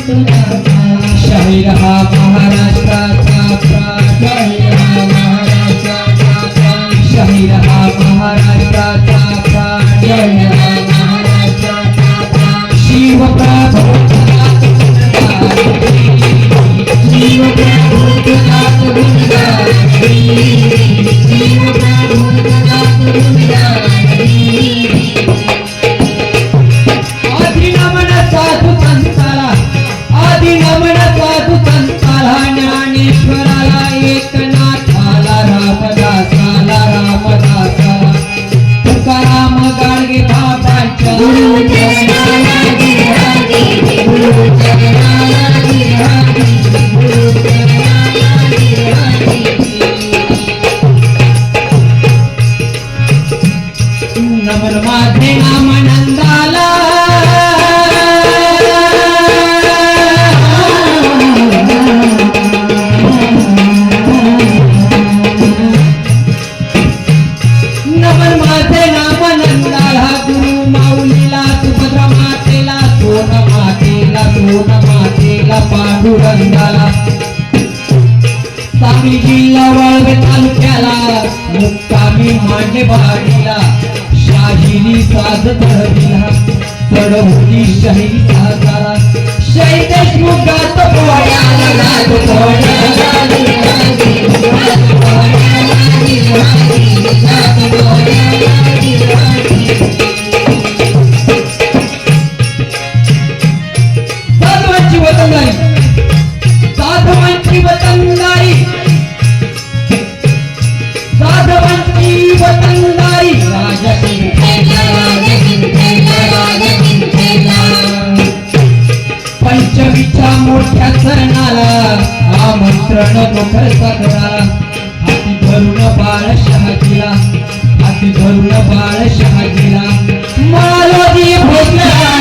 शाही रहा महाराष्ट्राचा प्राण, शाही रहा महाराष्ट्राचा प्राण, शिवप्रभू ज्ञानेश्वराला एकनाथाला रामदासाला रामदासाला तुकाराम गाडगे बाबांच्या नमन माझे नाम नंदाला नमन माझे नाम नंदाला गुरु माऊलीला सुभद्रा मातेला सोन मातेला पांडुरंगाला सांगली जिल्हा वाळवे तालुक्याला मुक्कामी मांडेवाडीला शाहिनी साज धरविला चढवली शाही साजाला शहीद देशमुखात साधवांची वतनदारी साधवांची वतनदारी साधवांची वतनदारी पंचमीच्या मोठ्या सणाला आमंत्रण मुखर साजरा हाती धरून बाळ शहाजीला हाती धरून बाळ शहाजीला मालोजी भोजनाला